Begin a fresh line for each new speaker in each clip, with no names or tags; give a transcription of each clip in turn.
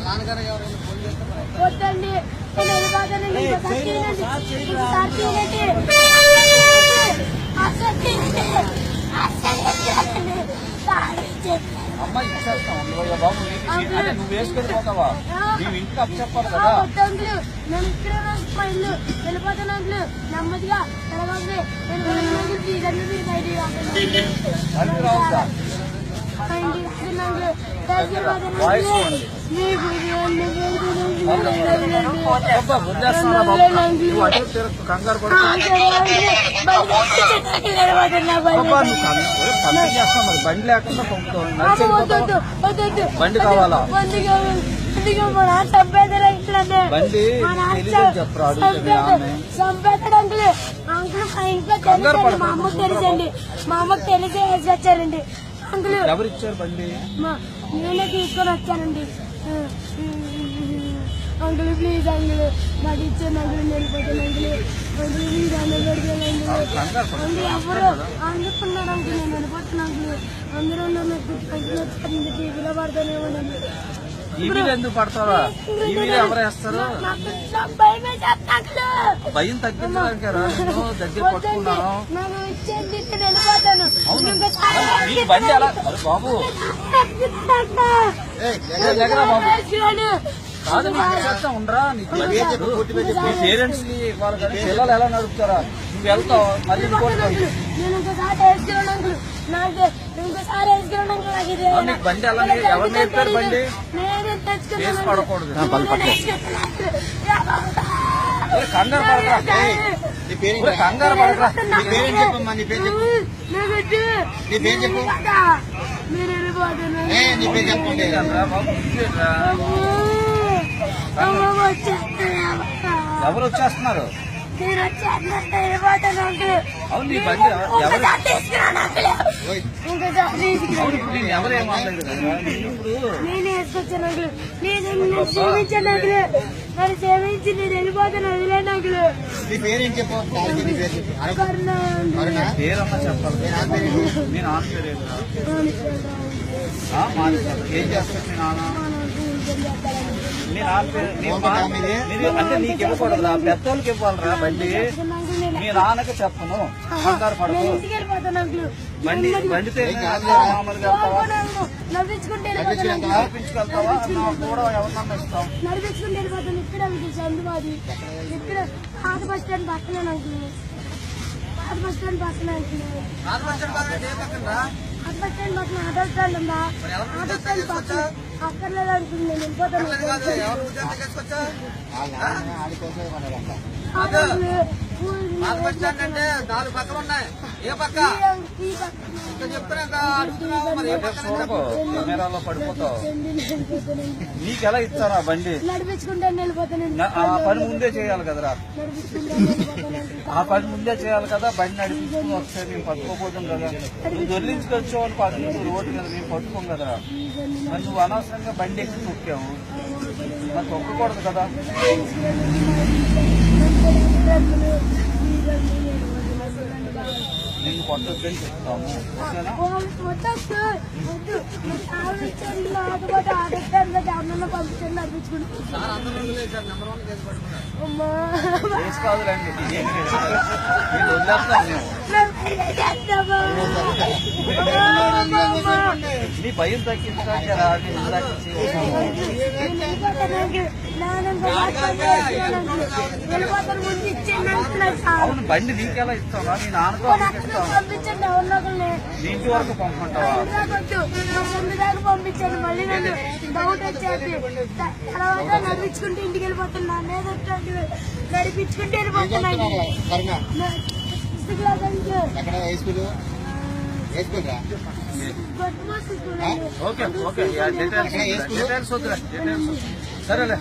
నాన్నగారు ఎవరైనా ఫోన్ చేస్తే
వద్దండి, నేను వెళ్ళిపోతానండి.
అమ్మ ఇచ్చేస్తాం బాబు. నువ్వు వేసుకొని పోతావా? నువ్వు ఇంటికి అప్పు చెప్పాలి కదా.
నేను ఇక్కడ మా ఇల్లు వెళ్ళిపోతాను. నెమ్మదిగా తెలవాలి. నేను
రావుతా వాయిస్ కంగారు బండి లేకుండా పంపుతావు. బండి కావాలా? బండి చెప్పరా?
మా అమ్మకు తెలుసండి, మా అమ్మకు తెలిసి వేసి వచ్చారండి. అంకులు
ఎవరు ఇచ్చారు బండి?
నేనే తీసుకొని వచ్చానండి. అంకుల్ ప్లీజ్ అంకుల్ నాకు ఇచ్చాను అంకుల్, వెళ్ళిపోతాను అంకుల్. అంకుల్ ప్లీజ్ అంకుల్ పెడతాను అంకుల్. ఎవరు అందుకున్నారు అంకుల్, నేను వెళ్ళిపోతాను అంకుల్. అందరూ నన్ను వచ్చారండి, టీవీలో పడతానేమోనండి.
ఎందుకు పడతావా? ఎవరు వేస్తారు? భయం తగ్గించడానికి దగ్గర పట్టుకున్నాను. బండి ఎలా బాబు? కాదు నీకు ఉండరా? నీకు పేరెంట్స్ కి ఇవ్వాలి కానీ పిల్లలు ఎలా నడుపుతారా? నువ్వు వెళ్తావు మళ్ళీ ఇంకోటి నీకు బండి ఎలా? ఎవరు నేర్పారు బండి? కేసు పడకూడదు. కంగారు పడరా, కంగారు పడరా. నీ పేరేం చెప్పమ్మా? నీ పేరు చెప్పు. నీ పేరు చెప్పు. నీ పేరు చెప్పండి. ఎవరు వచ్చేస్తున్నారు? అవును నీ బండి ఎవరేం
నేను వేసుకొచ్చాను అంకులు. నేను సేవించాను అంకులు, నన్ను సేవించి నేను వెళ్ళిపోతాను. వదిలేను అంకులు.
నీ పేరేం చెప్పు? పేరమ్మా చెప్పాలి. మీ నాన్న పేరు ఏం చేస్తారు? మీ నాన్న అంటే నీకు ఇవ్వకూడదురా, పెద్దోళ్ళకి ఇవ్వాలరా బండి. మీ నాన్నకి చెప్పను, కంగారు పడకు. బండి బండితే మామూలుగా నడిపించుకెళ్తావా? కూడా ఎవరినన్నా ఇస్తాం.
నడిపించుకుంటే వెళ్ళిపోతాను. ఇక్కడ చందుబాది ఇక్కడ పాత బస్ స్టాండ్ పక్కన అంకులు. పాత బస్ స్టాండ్ పక్కన అంకులు. పాత బస్ స్టాండ్ పక్కన ఆటో స్టాండ్ ఉందా? ఆటో స్టాండ్ పక్కన అక్కర్లేదు అంకులు. నేను వెళ్ళిపోతాను.
అంటే 4 పక్కలు ఉన్నాయి. ఏ పక్క చెప్తున్నా అడుగుతున్నావు మరి? కెమెరాలో పడిపోతావు. నీకెలా ఇస్తారా బండి?
నడిపించుకుంటాను వెళ్ళిపోతానండి.
ఆ పని ముందే చేయాలి కదరా. ఆ పని ముందే చేయాలి కదా. బండి నడిపించుకుని వస్తే మేము పట్టుకోపోతాం కదా. నువ్వు దొరికించుకొచ్చావు అని రోడ్డు మీద మేము పట్టుకోం కదరా. మరి నువ్వు అనవసరంగా బండి ఎక్కి తొక్కావు, మరి తొక్కకూడదు కదా. నిన్ను కొట్టొద్దని చెప్తాము. కేసు కాదులండి, నీ భయం తగ్గించడానికి అవును. బండి నీకెలా ఇస్తావా? నీ నాన్నకు నీ ఇంటి వరకు పంపమంటావా?
పంపించాను. మళ్ళీ నన్ను డౌట్ వచ్చేది. తర్వాత నడిపించుకుంటే ఇంటికి వెళ్ళిపోతున్నా. నడిపించుకుంటే వెళ్ళిపోతున్నాను.
సరేలే.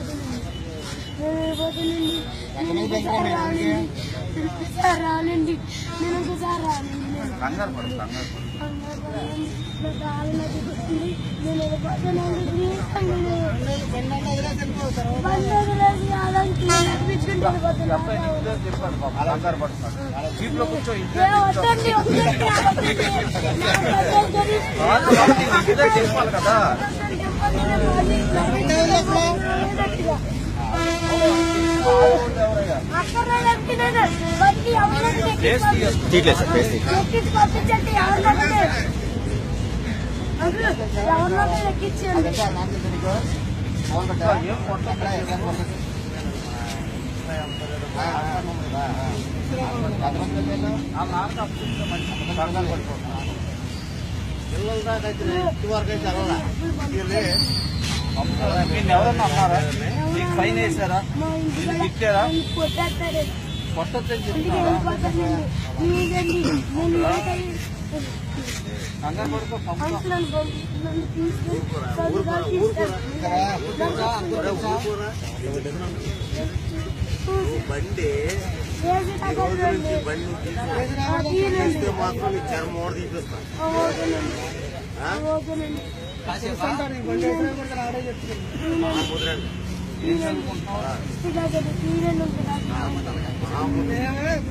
రానండి, నేను ఒకసారి రానండి.
కంగారు పడు, కంగారు పడు.
నేను
చెప్పాడు కంగారు పడుతున్నాడు. జీప్ లో కూర్చో. చెప్పాలి కదా.
తీయట్లేదు సార్ ఫేస్
పంపించండి ఎవరిలో ఎక్కించండి.
పిల్లల దాకా అయితే ఇంతవరకు అయితే అలా మీరు ఎవరన్నా అన్నారా? మీకు ఫైన్ వేసారా? మీరు తిట్టారా? కొట్టొద్దని చెప్తున్నారా? కంగారు పడుకో బండి తీస్తే మాత్రం నీ చర్మం ఓడ తీపిస్తాను.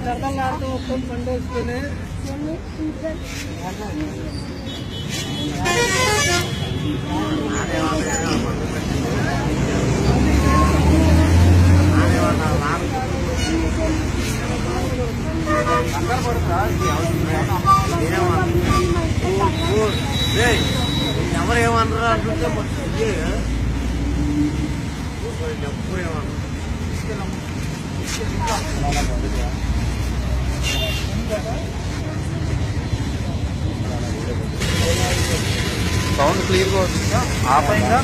చదలాడుతూ వస్తుంది బండి వేసుకుని
కంగారు పడుతురా? ఎవరేమన్నారా అంటుంటే ఎప్పుడేమన్నా సౌండ్ క్లియర్గా వస్తుందా? ఆపైందా?